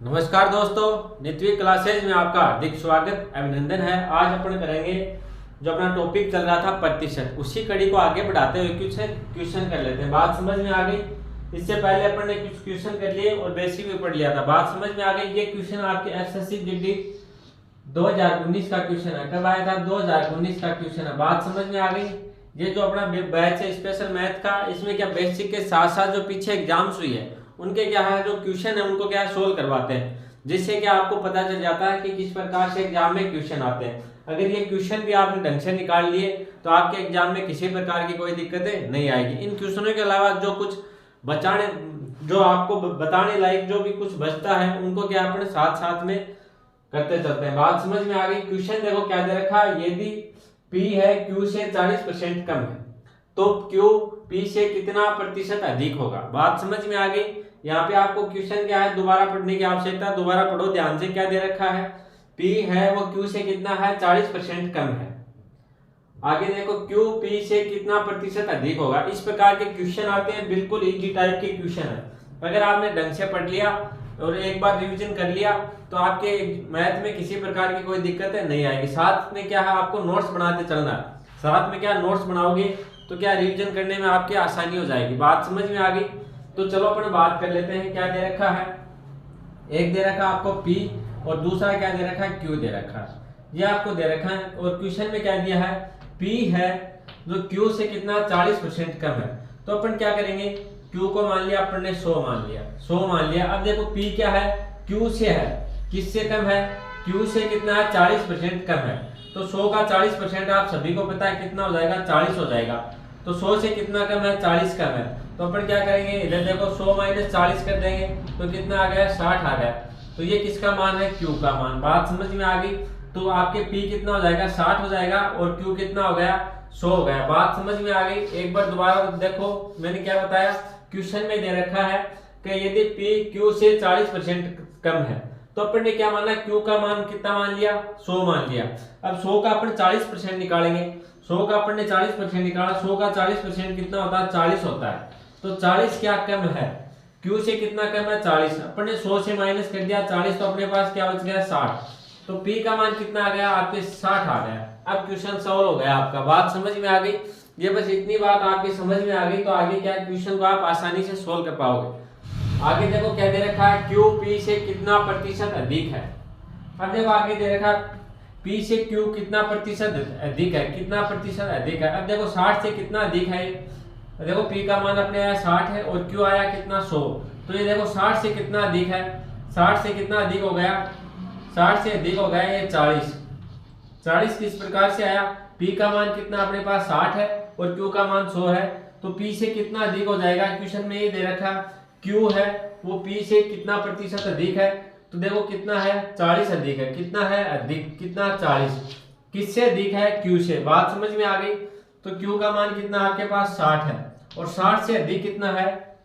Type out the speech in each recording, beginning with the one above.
नमस्कार दोस्तों, नित्य क्लासेज में आपका हार्दिक स्वागत अभिनंदन है। आज अपन करेंगे जो अपना टॉपिक चल रहा था प्रतिशत, उसी कड़ी को आगे बढ़ाते हुए कुछ क्वेश्चन कर लेते हैं। बात समझ में आ गई। इससे पहले अपन ने कुछ क्वेश्चन कर लिए और बेसिक भी पढ़ लिया था। बात समझ में आ गई। ये क्वेश्चन आपके एसएससी जीडी 2019 का क्वेश्चन है। कब आया था? 2019 का क्वेश्चन है। बात समझ में आ गई। ये जो अपना बैच है स्पेशल मैथ का, इसमें क्या बेसिक के साथ साथ जो पीछे एग्जाम्स हुई है उनके क्या है जो क्वेश्चन है उनको क्या सोल्व करवाते हैं, जिससे कि आपको पता चल जाता है कि किस प्रकार से एग्जाम में क्वेश्चन आते हैं। अगर ये क्वेश्चन भी आपने ढंग से निकाल लिए तो आपके एग्जाम में किसी प्रकार की कोई दिक्कतें नहीं आएगी। इन क्वेश्चनों के अलावा जो कुछ बचाने जो आपको बताने लायक जो भी कुछ बचता है उनको क्या अपने साथ साथ में करते चलते हैं। बात समझ में आ गई। क्वेश्चन देखो क्या दे रखा है। यदि P है Q से 40% कम है तो Q P से कितना प्रतिशत अधिक होगा। बात समझ में आ गई। यहाँ पे आपको क्वेश्चन क्या है दोबारा पढ़ने की आवश्यकता, दोबारा पढ़ो ध्यान से। क्या दे रखा है? P है वो Q से कितना है 40% कम है। आगे देखो Q P से कितना प्रतिशत अधिक होगा। इस प्रकार के क्वेश्चन आते हैं, बिल्कुल इजी टाइप के क्वेश्चन है। अगर आपने ढंग से पढ़ लिया और एक बार रिवीजन कर लिया तो आपके मैथ में किसी प्रकार की कोई दिक्कत नहीं आएगी। साथ में क्या है आपको नोट्स बनाते चलना है। साथ में क्या नोट्स बनाओगे तो क्या रिवीजन करने में आपकी आसानी हो जाएगी। बात समझ में आ गई। तो चलो अपन बात कर लेते हैं। क्या दे रखा है? एक दे रखा आपको P और दूसरा क्या दे रखा है? Q दे रखा है। ये आपको दे रखा है और क्वेश्चन में क्या दिया है? P है जो Q से कितना 40% कम है। तो अपन क्या करेंगे, Q को मान लिया अपन ने 100 मान लिया, 100 मान लिया। अब देखो P क्या है? Q से है, किससे कम है? Q से कितना है 40% कम है। तो 100 का 40% आप सभी को पता है कितना हो जाएगा? 40 हो जाएगा। तो 100 से कितना कम है? 40 कम है। तो अपन क्या करेंगे, इधर देखो 100 माइनस 40 कर देंगे तो कितना आ गया? 60 आ गया। तो ये किसका मान है? Q का मान। बात समझ में आ गई। तो आपके P कितना हो जाएगा? 60 हो जाएगा और Q कितना हो गया? 100 हो गया। बात समझ में आ गई। एक बार दोबारा देखो, मैंने क्या बताया, क्वेश्चन में दे रखा है कि यदि P Q से 40% कम है तो अपन ने क्या माना? Q का मान कितना मान लिया? 100 मान लिया। अब 100 का अपन 40% निकालेंगे। 100 का अपन ने 40% निकाला। 100 का 40% कितना होता है? 40 होता है। तो 40 क्या कम है? Q से कितना कम है? 40। अपन ने 100 से माइनस कर दिया 40, तो अपने पास क्या बच गया? 60। तो P का मान कितना आ गया? आपके 60 आ गया। अब क्वेश्चन सॉल्व हो गया आपका। बात समझ में आ गई। ये बस इतनी बात आपकी समझ में आ गई तो आगे क्या क्वेश्चन को आप आसानी से सोल्व कर पाओगे। आगे देखो क्या दे रखा है? Q P से कितना प्रतिशत अधिक है। अब देखो आगे दे रखा P से Q कितना प्रतिशत अधिक है, कितना प्रतिशत अधिक है। अब देखो 60 से कितना अधिक है। देखो P का मान अपने आया 60 है और Q आया कितना? 100। तो ये देखो 60 से कितना अधिक है? 60 से कितना अधिक हो गया? 60 से अधिक हो गया ये 40। 40 किस प्रकार से आया? P का मान कितना अपने पास 60 है और Q का मान 100 है। तो P से कितना अधिक हो जाएगा? क्वेश्चन में ये दे रखा Q है वो P से कितना प्रतिशत अधिक है। तो देखो कितना है? 40 अधिक है। कितना है? अधिक। कितना? 40। किससे अधिक है? Q से। बात समझ में आ गई। तो Q का मान कितना आपके पास? 60 है और 60 से अधिक कितना है?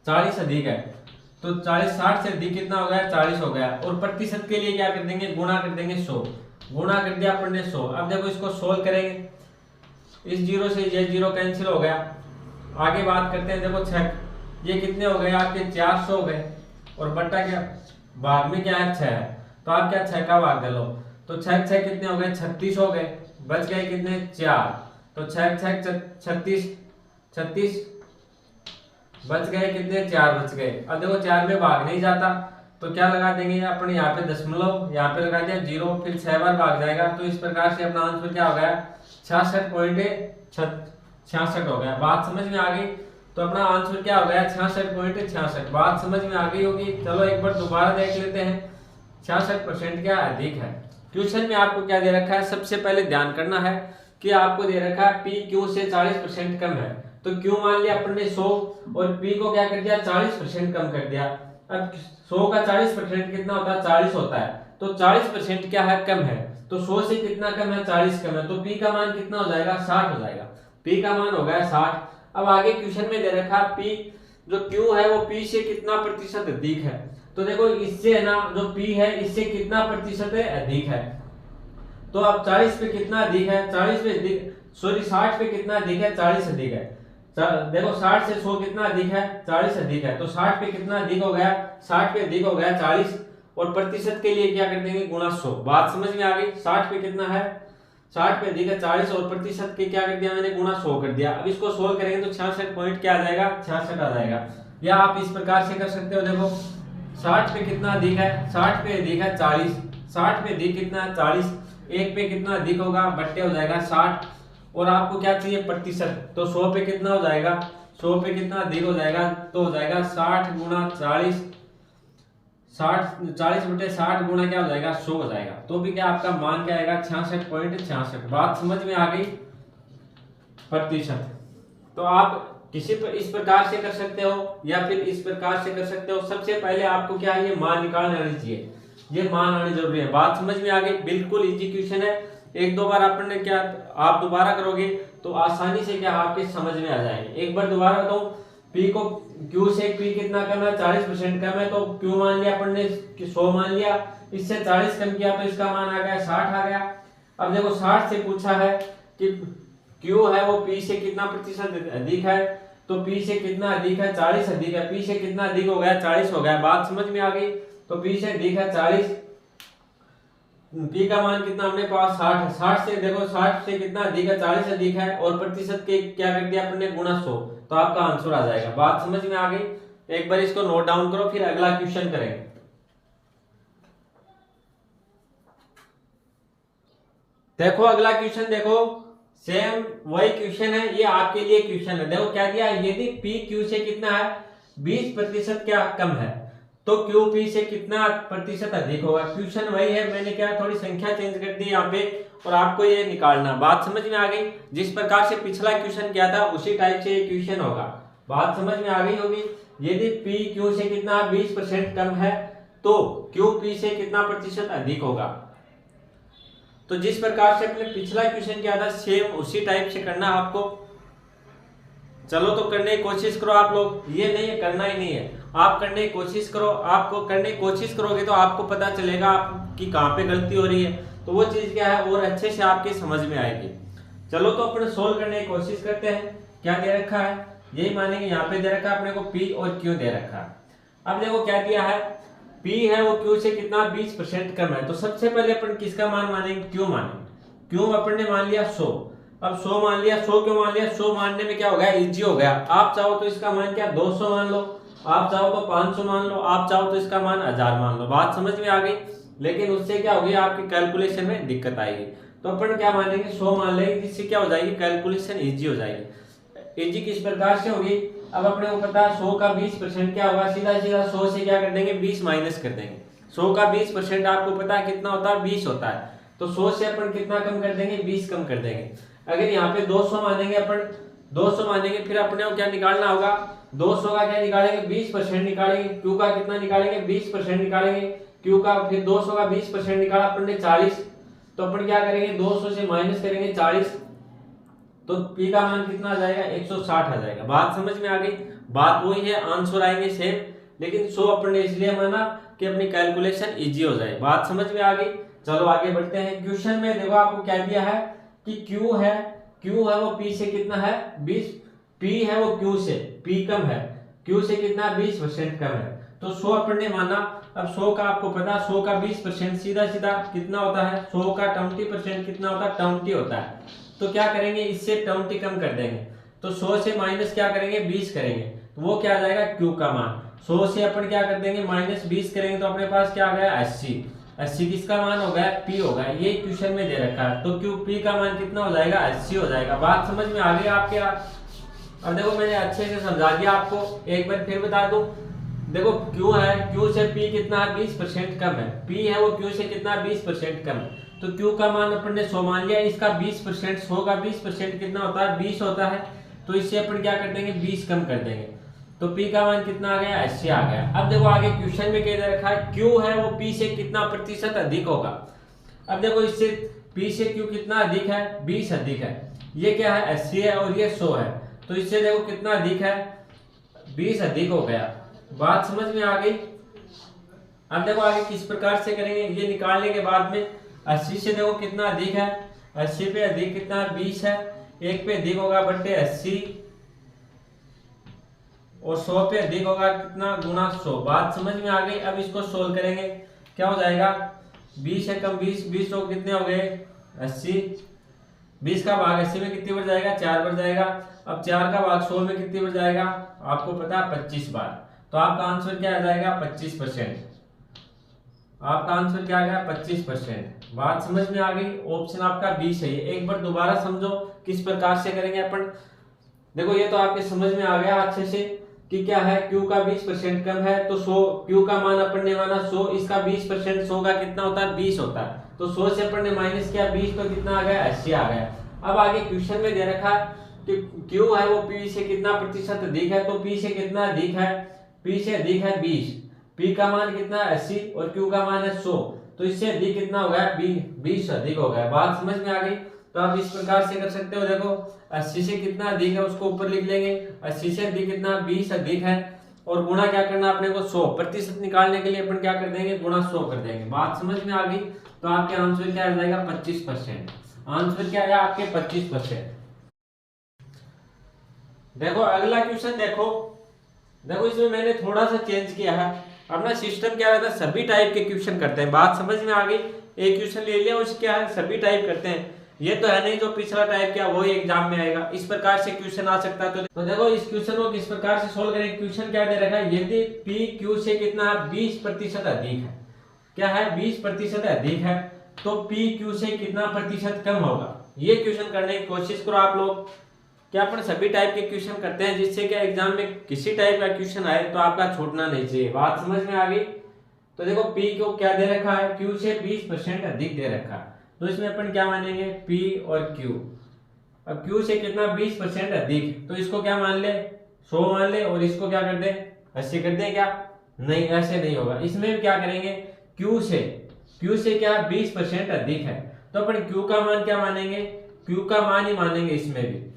40 अधिक है। तो 60 से अधिक कितना हो गया? 40 हो गया। और प्रतिशत के लिए क्या कर देंगे? गुणा कर देंगे 100। गुणा कर दिया अपन ने 100। अब देखो इसको सोल्व करेंगे। इस जीरो से ये जीरो कैंसिल हो गया। आगे बात करते हैं। देखो 6, ये कितने हो गए आपके? 400 हो गए और बट्टा क्या भाग में क्या है? 6 है। तो आप क्या 6 का भाग डालो तो 6 6 कितने हो गए? 36 हो गए। बच गए कितने? 4। तो 6 6 36, 36 बच गए कितने? 4 बच गए। अब देखो 4 में भाग नहीं जाता तो क्या लगा देंगे अपन यहाँ पे दशमलव, यहाँ पे लगा दिया 0, फिर 6 बार भाग जाएगा। तो इस प्रकार से अपना आंसर क्या हो गया? 66.66 हो गया। बात समझ में आ गई। तो अपना आंसर क्या हो गया? 66.66। बात समझ में आ गई होगी। चलो एक बार दोबारा देख लेते हैं। 66% क्या अधिक है। क्वेश्चन में आपको क्या दे रखा है? सबसे पहले ध्यान करना है कि आपको दे रखा है P Q से 40% कम है। तो Q मान लिया अपन ने 100 और P को क्या कर दिया? 40% कम कर दिया। अब 100 का 40% कितना होता है? 40 होता है। तो 40% क्या है? कम है। तो 100 से कितना कम है? 40 कम है। तो P का मान कितना हो जाएगा? 60 हो जाएगा। P का मान हो गया 60। अब आगे क्वेश्चन में दे रखा P जो Q है वो P से कितना प्रतिशत अधिक है। तो देखो इससे है ना जो P है इससे कितना प्रतिशत है? अधिक है। तो अब 40 पे कितना अधिक है? 40 पे अधिक, सॉरी 60 पे कितना अधिक है? 40 अधिक है। देखो 60 से 100 कितना अधिक है? 40 अधिक है। तो 60 पे कितना अधिक हो गया? 60 पे अधिक हो गया 40। और प्रतिशत के लिए क्या कर देंगे गुणा 100। बात समझ में आ गई। 60 पे कितना है, 60 पे अधिक है 40 और प्रतिशत के क्या कर दिया मैंने गुणा 100 कर दिया। अब इसको सोल्व करेंगे तो 66 पॉइंट क्या आ जाएगा, 66 आ जाएगा। या आप इस प्रकार से कर सकते हो, देखो 60 पे कितना अधिक है, 60 पे अधिक है 40, 60 पे अधिक कितना है 40, 1 पे कितना अधिक होगा बट्टे हो जाएगा 60, और आपको क्या चाहिए प्रतिशत, तो 100 पे कितना हो जाएगा, 100 पे कितना अधिक हो जाएगा, तो हो जाएगा 60 गुणा 40, 40 बटे 60 गुणा क्या हो जाएगा 100 हो जाएगा। तो भी क्या आपका मान क्या आएगा 66.66। बात समझ में आ गई प्रतिशत। तो आप किसी पर इस प्रकार से कर सकते हो या फिर इस प्रकार से कर सकते हो। सबसे पहले आपको क्या है, ये मान निकालने आनी चाहिए, ये मान आनी जरूरी है। बात समझ में आ गई, बिल्कुल इजी क्वेश्चन है। एक दो बार आपने क्या आप दोबारा करोगे तो आसानी से क्या आपके समझ में आ जाएंगे। एक बार दोबारा बताऊं, पी को क्यू से पी कितना कम है 40% कम है, तो क्यू मान लिया अपन ने 100 मान लिया, इससे 40 कम किया तो इसका मान आ गया 60 आ गया। अब देखो 60 से पूछा है कि क्यू है वो पी से कितना प्रतिशत अधिक है, तो पी से कितना अधिक है 40 अधिक है, पी से कितना अधिक हो गया 40 हो गया। बात समझ में आ गई। तो पी से अधिक है 40, पी का मान कितना हमने पास 60 है, 60 से देखो 60 से कितना अधिक है 40 अधिक है, और प्रतिशत के क्या कर दिया अपने गुणा 100, तो आपका आंसर आ जाएगा। बात समझ में आ गई। एक बार इसको नोट डाउन करो, फिर अगला क्वेश्चन करेंगे। देखो अगला क्वेश्चन, देखो सेम वही क्वेश्चन है, ये आपके लिए क्वेश्चन है। देखो क्या दिया, यदि पी क्यू से कितना है 20% क्या कम है, तो क्यू पी से कितना प्रतिशत अधिक होगा। क्वेश्चन वही है, मैंने क्या थोड़ी संख्या चेंज कर दी यहाँ पे, और आपको ये निकालना। बात समझ में आ गई। जिस प्रकार से पिछला क्वेश्चन किया था उसी टाइप से ये क्वेश्चन होगा। बात समझ में आ गई होगी। यदि पी क्यू से कितना 20% कम है, तो क्यू पी से कितना प्रतिशत अधिक होगा। तो जिस प्रकार से अपने पिछला क्वेश्चन किया था सेम उसी टाइप से करना आपको। चलो तो करने की कोशिश करो आप लोग, ये नहीं है करना ही नहीं है, आप करने की कोशिश करो। आपको करने की कोशिश करोगे तो आपको पता चलेगा आपकी कहाँ पे गलती हो रही है, तो वो चीज क्या है और अच्छे से आपके समझ में आएगी। चलो तो अपने सोल्व करने की कोशिश करते हैं। क्या दे रखा है, यही मानेंगे यहाँ पे दे रखा है अपने को पी और क्यू दे रखा है। अब देखो क्या दिया है, पी है वो क्यू से कितना 20% कम है, तो सबसे पहले अपन किसका मान मानेंगे, क्यू मानेंगे। क्यू अपन ने मान लिया 100। अब 100 मान लिया, 100 क्यों मान लिया, 100 मानने में क्या हो गया इजी हो गया। आप चाहो तो इसका मान क्या 200 मान लो, आप चाहो तो 500 मान लो, आप चाहो तो इसका मान 1000 मान लो। बात समझ में आ गई। लेकिन उससे क्या होगी आपकी कैलकुलेशन में दिक्कत आएगी, तो अपन क्या मानेंगे 100 मान लेंगे, जिससे क्या हो जाएगी कैलकुलेशन इजी हो जाएगी। इजी किस प्रकार से होगी, अब अपने को पता है 100 का 20% क्या होगा, सीधा सीधा 100 से क्या कर देंगे 20 माइनस कर देंगे। 100 का 20% आपको पता है कितना होता है 20 होता है, तो 100 से अपन कितना कम कर देंगे 20 कम कर देंगे। अगर यहाँ पे 200 मानेंगे अपन, 200 मानेंगे, फिर अपने को क्या निकालना होगा 200 का क्या निकालेंगे 20% निकालेंगे, क्यू का कितना निकालेंगे 20% निकालेंगे, क्यू का फिर 200 का 20% निकाला अपन ने 40, तो अपन क्या करेंगे 200 से माइनस करेंगे 40, तो पी का मान कितना आ जाएगा 160 आ जाएगा। बात समझ में आ गई। बात वही है, आंसर आएंगे सेम, लेकिन 100 अपन ने इसलिए माना कि अपनी कैलकुलेशन इजी हो जाए। बात समझ में आ गई। चलो आगे बढ़ते हैं। क्वेश्चन में देखो आपको क्या दिया है कि Q है वो P से कितना है 20, P है वो Q से, P कम है, Q से कितना 20% कम है, तो 100 अपन ने माना। अब 100 का आपको पता 100 का 20% सीधा सीधा कितना होता है, 100 का 20% कितना होता है 20 होता है, तो क्या करेंगे इससे 20 कम कर देंगे, तो 100 से माइनस क्या करेंगे 20 करेंगे, तो वो क्या आ जाएगा Q का मान। 100 से अपन क्या कर देंगे माइनस 20 करेंगे, तो अपने पास क्या आ गया 80। 80 किसका मान हो गया P होगा, ये क्वेश्चन में दे रखा है, तो Q P का मान कितना हो जाएगा 80 हो जाएगा। बात समझ में आ गई आपके। अब देखो मैंने अच्छे से समझा दिया आपको, एक बार फिर बता दूं। देखो Q है, Q से P कितना है 20% कम है, P है वो Q से कितना 20% कम है, तो Q का मान अपन ने 100 मान लिया, इसका 20%, 100 का 20% कितना होता है 20 होता है, तो इससे अपन क्या कर देंगे 20 कम कर देंगे, तो P का मान कितना आ गया 80 आ गया। अब देखो आगे क्वेश्चन में क्या दे रखा है, Q है वो P से कितना प्रतिशत अधिक होगा। अब देखो इससे P से Q कितना अधिक है 20 अधिक है, ये क्या है 80 है और ये 100 है, तो इससे देखो कितना अधिक है 20 अधिक हो गया। बात समझ में आ गई। अब देखो आगे किस प्रकार से करेंगे, ये निकालने के बाद में 80 से देखो कितना अधिक है, 80 पे अधिक कितना 20 है, 1 पे अधिक होगा बट्टे 80, और 100 पे अधिक होगा कितना गुना 100। बात समझ में आ गई। अब इसको सोल्व करेंगे, क्या हो जाएगा 20 है कम 20, 20 लोग कितने हो गए 80, 20 का भाग 80 में कितनी बार जाएगा 4 बार जाएगा। अब 4 का भाग 100 में कितनी बार जाएगा आपको पता है 25 बार। तो आपका आंसर क्या आ जाएगा 25%। आपका आंसर क्या आ गया 25%। बात समझ में आ गई। ऑप्शन आपका बी सही है। एक बार दोबारा समझो किस प्रकार से करेंगे अपन। देखो ये तो आपके समझ में आ गया अच्छे से कि क्या है Q का 20% कम है तो 100, Q का मान अपन ने माना 100, इसका 20% 100 का कितना होता है 20 होता है। तो 100 से अपन ने माइनस किया 20 तो कितना आ गया 80 आ गया। अब आगे क्वेश्चन में दे रखा कि Q है वो P से कितना प्रतिशत अधिक है, तो P से कितना अधिक है, P से अधिक है 20, P का मान कितना है 80 और Q का मान है 100, तो इससे अधिक कितना हो गया 20 अधिक हो गया। बात समझ में आ गई। तो आप इस प्रकार से कर सकते हो। देखो 80 से कितना अधिक है उसको ऊपर लिख लेंगे, 80 से अधिक कितना 20 अधिक है, और गुणा क्या करना अपने को 100 प्रतिशत निकालने के लिए अपन क्या कर देंगे गुणा 100 कर देंगे। बात समझ में आ गई। तो आपके आंसर क्या आ जाएगा 25%। आंसर क्या है आपके 25%। देखो अगला क्वेश्चन देखो इसमें मैंने थोड़ा सा चेंज किया है। अपना सिस्टम क्या रहता है सभी टाइप के क्वेश्चन करते हैं। बात समझ में आ गई। एक क्वेश्चन ले लिया उसके क्या है सभी टाइप करते हैं। ये तो है नहीं जो पिछला टाइप क्या वही एग्जाम में आएगा। इस प्रकार से क्वेश्चन आ सकता है। तो देखो इस क्वेश्चन को किस प्रकार से सोल्व करें। क्वेश्चन क्या दे रखा है यदि P Q से कितना 20% अधिक है, क्या है 20% अधिक है, तो P Q से कितना प्रतिशत कम होगा। ये क्वेश्चन करने की कोशिश करो आप लोग। क्या अपन सभी टाइप के क्वेश्चन करते हैं जिससे क्या एग्जाम में किसी टाइप का क्वेश्चन आए तो आपका छूटना नहीं चाहिए। बात समझ में आ गई। तो देखो P को क्या दे रखा है Q से 20% अधिक दे रखा है, तो इसमें अपन क्या मानेंगे P और Q। अब Q से कितना 20% अधिक, तो इसको क्या मान ले 100 मान ले, और इसको क्या कर दे 80 कर दे। क्या नहीं ऐसे नहीं होगा। इसमें क्या करेंगे Q से क्या 20% अधिक है, तो अपन Q का मान क्या मानेंगे Q का मान ही मानेंगे। इसमें भी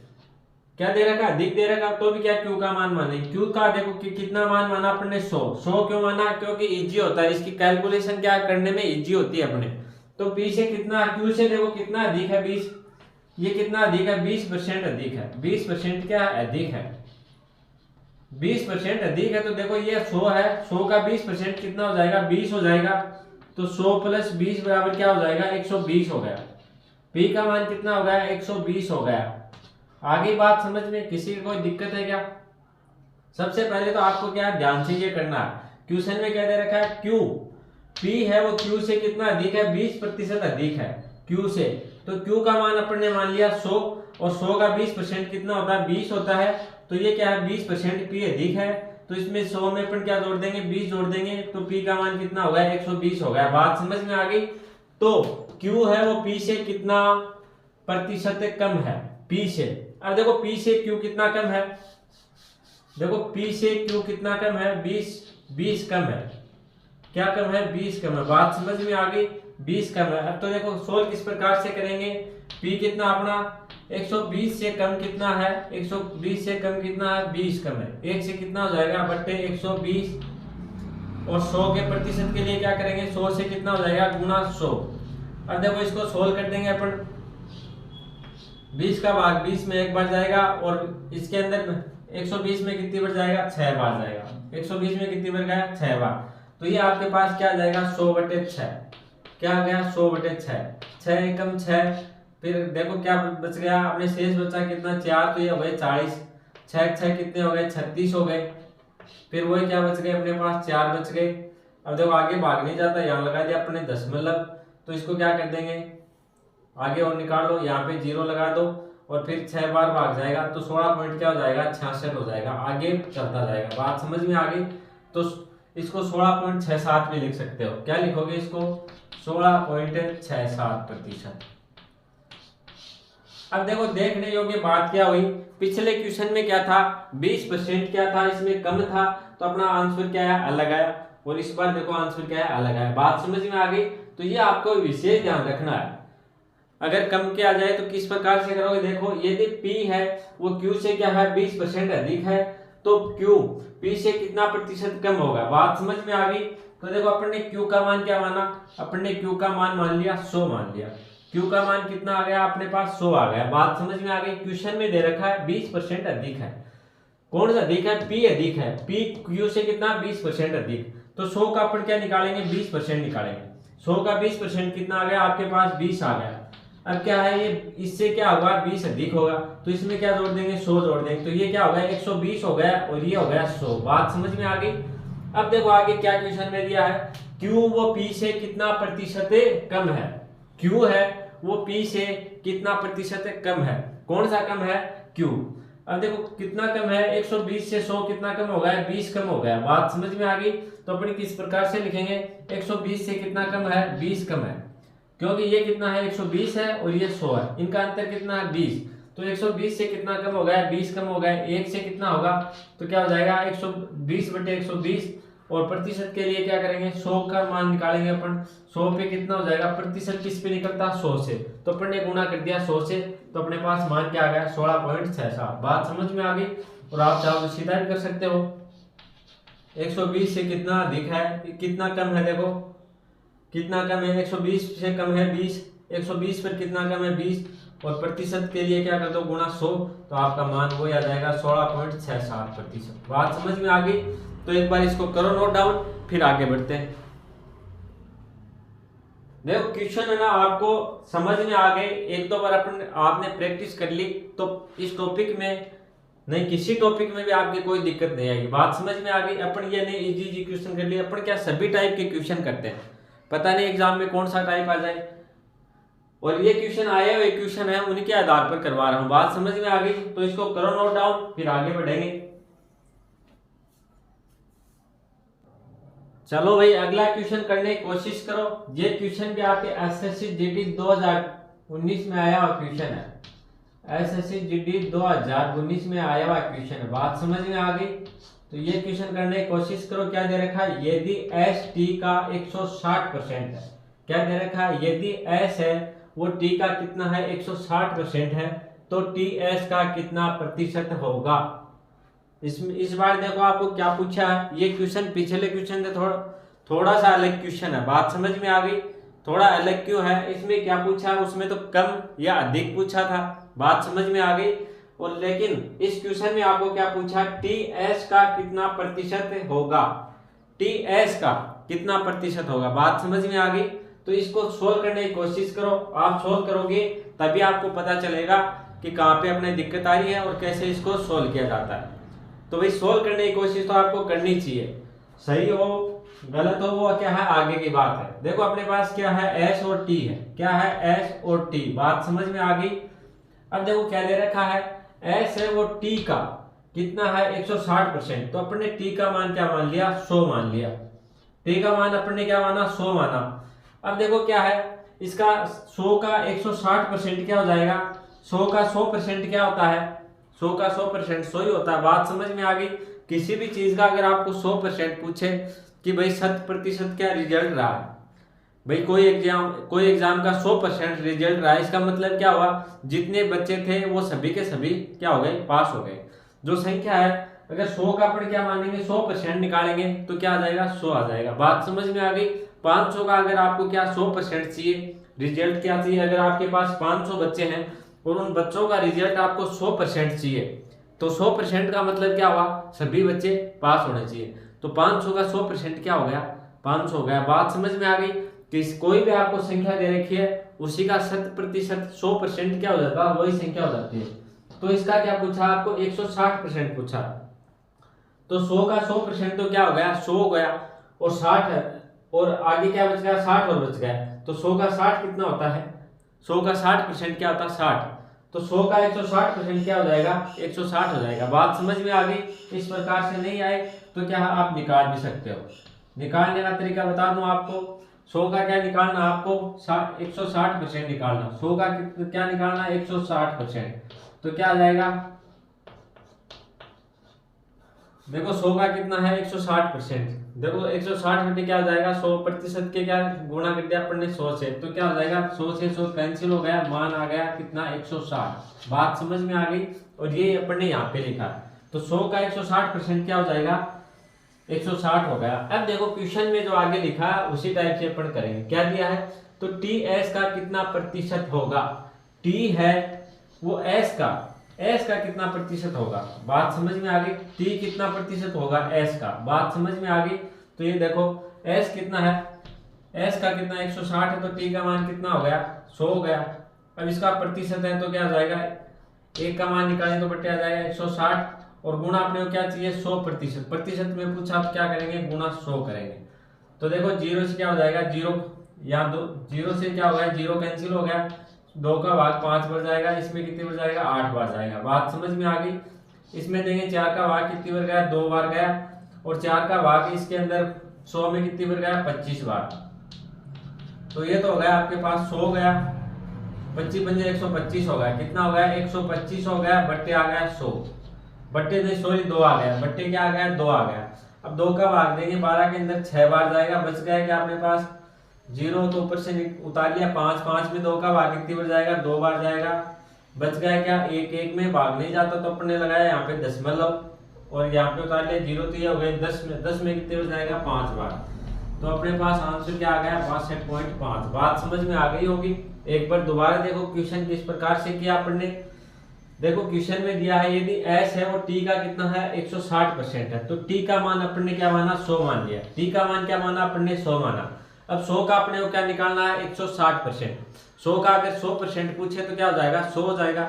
क्या दे रखा अधिक दे रखा, तो भी क्या Q का मान माने। Q का देखो कि कितना मान माना अपन ने 100 क्यों माना, क्योंकि इजी होता है इसकी कैलकुलेशन क्या करने में इजी होती है अपने। तो P से कितना Q से देखो कितना अधिक है 20, ये कितना अधिक है 20% अधिक है। 20% क्या अधिक है 20% अधिक है। तो देखो ये 100 है, 100 का 20% कितना हो जाएगा 20 हो जाएगा। तो 100 प्लस 20 बराबर क्या हो जाएगा 120 हो गया। P का मान कितना हो गया 120 हो गया। आगे बात समझ में किसी को कोई दिक्कत है क्या। सबसे पहले तो आपको क्या ध्यान से ये करना है। क्वेश्चन में क्या दे रखा है Q P है वो Q से कितना अधिक है 20% अधिक है Q से। तो Q का मान अपन ने मान लिया 100, और 100 का 20% कितना होता है 20 होता है। तो ये क्या है 20% P अधिक है, तो इसमें 100 में अपन क्या जोड़ देंगे 20 जोड़ देंगे, तो P का मान कितना हो गया 120 हो गया। बात समझ में आ गई। तो Q है वो P से कितना प्रतिशत कम है P से। अब देखो P से Q कितना कम है, देखो P से Q कितना कम है 20 कम है। क्या कम है 20 कम है। बात समझ में आ गई 20 कम है। अब तो देखो सोल्व किस प्रकार से करेंगे। P कितना अपना 120 से कम कितना है 120 से कम कितना है 20 कम है। 1 से कितना हो जाएगा बट्टे 120, और 100 के प्रतिशत के लिए क्या करेंगे 100 से कितना हो जाएगा गुना 100। अब देखो इसको सोल्व कर देंगे अपन। 20 का भाग 20 में एक बार जाएगा, और इसके अंदर 120 में कितनी बार जाएगा 6 बार जाएगा। 120 में कितनी बार गया 6 बार। तो ये आपके पास क्या जाएगा 100/6। क्या आ गया 100/6। 6 एकम 6, फिर देखो क्या बच गया अपने शेष बचा कितना 4, तो ये हो गए 40। 6 कितने हो गए 36 हो गए। फिर वही क्या बच गए अपने पास 4 बच गए। अब देखो आगे भाग नहीं जाता, यहाँ लगा दिया अपने दशमलव, तो इसको क्या कर देंगे आगे और निकाल लो, यहाँ पे 0 लगा दो, और फिर 6 बार भाग जाएगा तो 16 पॉइंट क्या हो जाएगा 66 हो जाएगा। आगे चलता जाएगा। बात समझ में आ गई। तो इसको 16.67 में लिख सकते हो। क्या लिखोगे इसको 16.67%। अब देखो देखने योग्य बात क्या हुई, पिछले क्वेश्चन में क्या था 20% क्या था, इसमें कम था, तो अपना आंसर क्या है अलग आया, और इस बार देखो आंसर क्या है अलग आया। बात समझ में आ गई। तो ये आपको विशेष ध्यान रखना है। अगर कम के आ जाए तो किस प्रकार से करोगे। देखो यदि P है वो Q से क्या है 20% अधिक है, तो Q P से कितना प्रतिशत कम होगा। बात समझ में आ गई। तो देखो अपन ने Q का मान क्या माना, अपन ने Q का मान मान लिया 100 मान लिया। Q का मान कितना आ गया अपने पास 100 आ गया। बात समझ में आ गई। क्वेश्चन में दे रखा है 20% अधिक है। कौन सा अधिक है P अधिक है। P Q से कितना 20% अधिक, तो 100 का अपन क्या निकालेंगे, 20% निकालेंगे। 100 का 20% कितना आ गया आपके पास, 20 आ गया। अब क्या है ये, इससे क्या होगा, 20 अधिक होगा, तो इसमें क्या जोड़ देंगे, 100 जोड़ देंगे, तो ये क्या हो गया, 120 हो गया और ये हो गया 100। बात समझ में आ गई। अब देखो आगे क्या क्वेश्चन में दिया है, क्यू वो पी से कितना प्रतिशत कम है। क्यू है वो पी से कितना प्रतिशत कम है, कौन सा कम है, क्यू। अब देखो कितना कम है, 120 से 100 कितना कम हो गया, 20 कम हो गया। बात समझ में आ गई। तो अपन किस प्रकार से लिखेंगे, 120 से कितना कम है, 20 कम है, क्योंकि ये कितना है, 120 है और ये 100 है, इनका अंतर कितना है, 20। तो 120 से कितना कम हो गया, 20 कम हो गया। 1 से कितना होगा, तो क्या हो जाएगा, 120 बटे 120, और प्रतिशत के लिए क्या करेंगे, 100 का मान निकालेंगे अपन। 100 पे कितना हो जाएगा, प्रतिशत किस पे निकलता है, 100 से, तो अपन ने गुणा कर दिया 100 से, तो अपने पास मान क्या आ गया, 16.67। बात समझ में आ गई। और आप चाहो तो सीधा भी कर सकते हो। 120 से कितना अधिक है, कितना कम है, देखो कितना कम है, 120 से कम है 20, 120 पर कितना कम है, 20, और प्रतिशत के लिए क्या कर दो, गुणा 100, तो आपका मान वो आ जाएगा 16.67%। बात समझ में आ गई। तो एक बार इसको करो नोट डाउन, फिर आगे बढ़ते हैं। देखो क्वेश्चन है ना, आपको समझ में आ गए, एक दो बार आपने प्रैक्टिस कर ली, तो इस टॉपिक में नहीं, किसी टॉपिक में भी आपकी कोई दिक्कत नहीं आएगी। बात समझ में आ गई। अपन ये नहीं इजी क्वेश्चन कर लिए, अपन क्या सभी टाइप के क्वेश्चन करते हैं, पता नहीं एग्जाम में कौन सा टाइप आ जाए, और ये क्वेश्चन आए हुए क्वेश्चन है उन्हीं के आधार पर करवा रहा हूं। बात समझ में आ गई। तो इसको करो नोट डाउन, फिर आगे बढ़ेंगे। चलो भाई अगला क्वेश्चन करने की कोशिश करो। ये क्वेश्चन भी आपके एसएससी जीडी 2019 में आया हुआ क्वेश्चन है। एसएससी जीडी 2019 में आया हुआ क्वेश्चन है। बात समझ में आ गई। तो ये क्वेश्चन करने की कोशिश करो। क्या दे रखा है, यदि एस टी का 160% है। क्या दे रखा है, यदि एस है वो टी का कितना है, 160% है, तो टी एस का कितना प्रतिशत होगा। इस बार देखो आपको क्या पूछा है। ये क्वेश्चन पिछले क्वेश्चन से थोड़ा सा अलग क्वेश्चन है। बात समझ में आ गई। थोड़ा अलग क्यों है, इसमें क्या पूछा, उसमें तो कम या अधिक पूछा था। बात समझ में आ गई। और लेकिन इस क्वेश्चन में आपको क्या पूछा, टी एस का कितना प्रतिशत होगा, टी एस का कितना प्रतिशत होगा। बात समझ में आ गई। तो इसको सोल्व करने की कोशिश करो। आप सोल्व करोगे तभी आपको पता चलेगा कि कहाँ पे अपने दिक्कत आ रही है और कैसे इसको सोल्व किया जाता है। तो भाई सोल्व करने की कोशिश तो आपको करनी चाहिए। सही हो गलत हो वो क्या है, आगे की बात है। देखो अपने पास क्या है, एस और टी है। क्या है, एस और टी। बात समझ में आ गई। अब देखो क्या दे रखा है, एस है वो टी का कितना है, 160%। तो अपन ने टी का मान क्या मान लिया, 100 मान लिया। टी का मान अपन ने क्या माना, 100 माना। अब देखो क्या है, इसका 100 का 160% क्या हो जाएगा, 100 का 100% क्या होता है, 100 का 100% 100 ही होता है। बात समझ में आ गई। किसी भी चीज का अगर आपको 100% पूछे कि भाई 100% क्या रिजल्ट रहा है, भाई कोई एग्जाम का 100% रिजल्ट रहा है, इसका मतलब क्या हुआ, जितने बच्चे थे वो सभी के सभी क्या हो गए, पास हो गए। जो संख्या है अगर 100 का अपन क्या मानेंगे, 100% निकालेंगे तो क्या आ जाएगा, 100 आ जाएगा। बात समझ में आ गई। 500 का अगर आपको क्या 100% चाहिए, रिजल्ट क्या चाहिए, अगर आपके पास 500 बच्चे हैं और उन बच्चों का रिजल्ट आपको 100% चाहिए, तो 100% का मतलब क्या हुआ, सभी बच्चे पास होने चाहिए। तो 500 का 100% क्या हो गया, 500 हो गया। बात समझ में आ गई कि कोई भी आपको संख्या दे रखी है उसी का 100% 100% क्या हो जाता है, वही संख्या हो जाती है। तो इसका क्या पूछा आपको, 160% पूछा। तो 100 का 100% तो क्या हो गया, 100 हो गया, और 60 है, और आगे क्या बच गया, 60 और बच गया। तो 100 का 60 कितना होता है, 100 का 60% क्या होता है, 60। तो 100 का 160% क्या हो जाएगा, 160 हो जाएगा। बात समझ में आ गई। इस प्रकार से नहीं आए तो क्या आप निकाल भी सकते हो। निकालने का तरीका बता दूं आपको। 100 का क्या निकालना, आपको 160% निकालना। 100 का क्या निकालना, 160%। तो क्या आ जाएगा, देखो 100 का कितना है, 160%। देखो 160 बटे क्या हो जाएगा, 100% के क्या गुणा कर दिया अपन ने 100 से, तो क्या हो जाएगा, 100 से 100 कैंसिल हो गया, मान आ गया कितना, 160। बात समझ में आ गई। और ये अपन ने यहाँ पे लिखा है। तो 100 का 160% क्या हो जाएगा, 160 हो गया। अब देखो क्वेश्चन में जो आगे लिखा है उसी टाइप से अपन करेंगे। क्या दिया है, तो टी एस का कितना प्रतिशत होगा। टी है वो एस का कितना प्रतिशत होगा। बात समझ में आ गई। टी कितना प्रतिशत होगा, एस का। बात समझ में आ गई। तो ये देखो s कितना है, s का कितना 160 है, तो t का मान कितना हो गया 100 हो गया। अब इसका प्रतिशत है तो क्या आ जाएगा, 1 का मान निकालें तो बटे आ जाएगा 160 और गुणा अपने को क्या चाहिए 100%। प्रतिशत में पूछा आप क्या करेंगे गुणा 100 करेंगे। तो देखो 0 से क्या हो जाएगा 0, यहाँ 0 से क्या हो गया 0 कैंसिल हो गया, 2 का भाग 5 बढ़ जाएगा, इसमें कितने बढ़ जाएगा 8 बार जाएगा। बात समझ में आ गई। इसमें देंगे 4 का भाग कितनी बार गया 2 बार गया, और 4 का भाग इसके अंदर 100 में कितनी बार गया 25 बार। तो ये तो हो गया आपके पास 100 गया, 25 पंजे 125 हो गया, कितना हो गया 125 हो गया, बट्टे आ गया 100, बट्टे नहीं सॉरी 2 आ गया, बट्टे क्या आ गया 2 आ गया। अब 2 का भाग देंगे 12 के अंदर 6 बार जाएगा, बच गया क्या अपने पास 0, तो ऊपर से उतार लिया 5, 5 में 2 का भाग कितनी बार जाएगा 2 बार जाएगा, बच गया क्या 1, 1 में भाग नहीं जाता तो अपने लगाया यहाँ पे दशमलव, और यहाँ पे उतार लिया 0, तो ये हो गए 10 में, 10 में कितने बार जाएगा 5 बार। तो अपने पास आंसर क्या आ गया 62.5। बात समझ में आ गई होगी। एक बार दोबारा देखो क्वेश्चन किस प्रकार से किया अपन ने। देखो क्वेश्चन में दिया है यदि s है वो t का कितना है 160% है, तो t का मान अपन ने क्या माना 100 मान लिया, t का मान क्या माना अपन ने 100 माना। अब 100 का अपने को क्या निकालना है 160%। 100 का अगर 100% पूछे तो क्या हो जाएगा 100 हो जाएगा,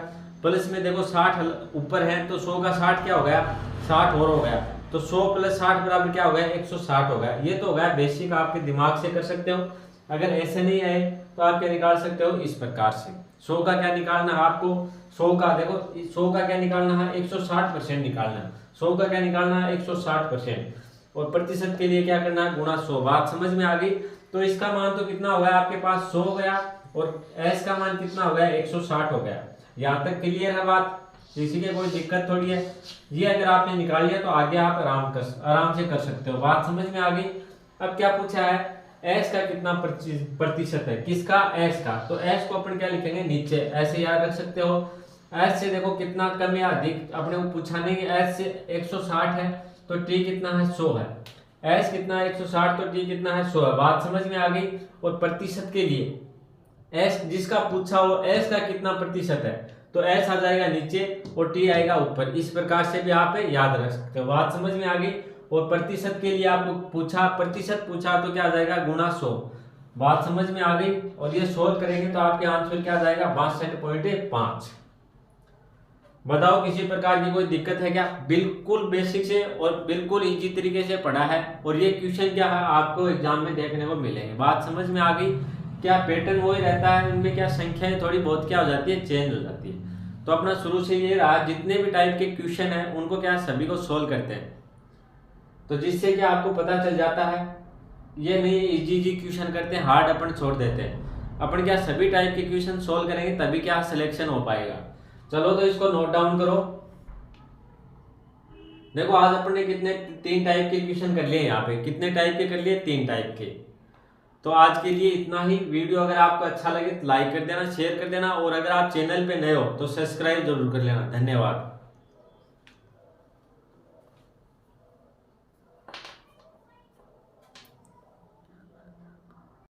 प्लस में देखो 60 ऊपर है तो 100 का 60 क्या हो गया 60 और हो गया, तो 100 + 60 बराबर क्या हो गया 160 हो गया। ये तो हो गया बेसिक, आपके दिमाग से कर सकते हो। अगर ऐसे नहीं आए तो आप क्या निकाल सकते हो इस प्रकार से। 100 का क्या निकालना है आपको, 100 का देखो 100 का क्या निकालना है 160% निकालना है, 100 का क्या निकालना है 160%, और प्रतिशत के लिए क्या करना है गुणा 100। बात समझ में आ गई। तो इसका मान तो कितना हो गया आपके पास 100 हो गया, और s का मान कितना हो गया 160 हो गया। यहाँ तक क्लियर है बात, किसी के कोई दिक्कत थोड़ी है। ये अगर आपने निकाल लिया तो आगे आप आराम से कर सकते हो। बात समझ में आ गई। अब क्या पूछा है s का कितना प्रतिशत है, किसका s का, तो s को अपन क्या लिखेंगे नीचे, ऐसे याद रख सकते हो। s से देखो कितना कम या अधिक अपने को पूछा नहीं, s से 160 है तो t कितना है 100 है, s कितना है 160 तो t कितना है 100 है। बात समझ में आ गई। और प्रतिशत के लिए s जिसका पूछा हो s का कितना प्रतिशत है, तो s आ जाएगा नीचे और t आएगा ऊपर। इस प्रकार से भी आप याद रख सकते हो। बात समझ में आ गई। और प्रतिशत के लिए आपको पूछा, प्रतिशत पूछा तो क्या आ जाएगा गुणा 100। बात समझ में आ गई। और ये सोल्व करेंगे तो आपके आंसर क्या आ जाएगा 62.5। बताओ किसी प्रकार की कोई दिक्कत है क्या। बिल्कुल बेसिक से और बिल्कुल इजी तरीके से पढ़ा है, और ये क्वेश्चन क्या है आपको एग्जाम में देखने को मिलेंगे। बात समझ में आ गई। क्या पैटर्न वही रहता है, उनमें क्या संख्याएं थोड़ी बहुत क्या हो जाती है चेंज हो जाती है। तो अपना शुरू से ये रहा, जितने भी टाइप के क्वेश्चन है उनको क्या सभी को सोल्व करते हैं, तो जिससे कि आपको पता चल जाता है ये नहीं इजी क्वेश्चन करते हैं हार्ड अपन छोड़ देते हैं। अपन क्या सभी टाइप के क्वेश्चन सोल्व करेंगे तभी क्या सिलेक्शन हो पाएगा। चलो तो इसको नोट डाउन करो। देखो आज अपन ने कितने 3 टाइप के क्वेश्चन कर लिए, यहाँ पे कितने टाइप के कर लिए 3 टाइप के। तो आज के लिए इतना ही। वीडियो अगर आपको अच्छा लगे तो लाइक कर देना, शेयर कर देना, और अगर आप चैनल पे नए हो तो सब्सक्राइब जरूर कर लेना। धन्यवाद।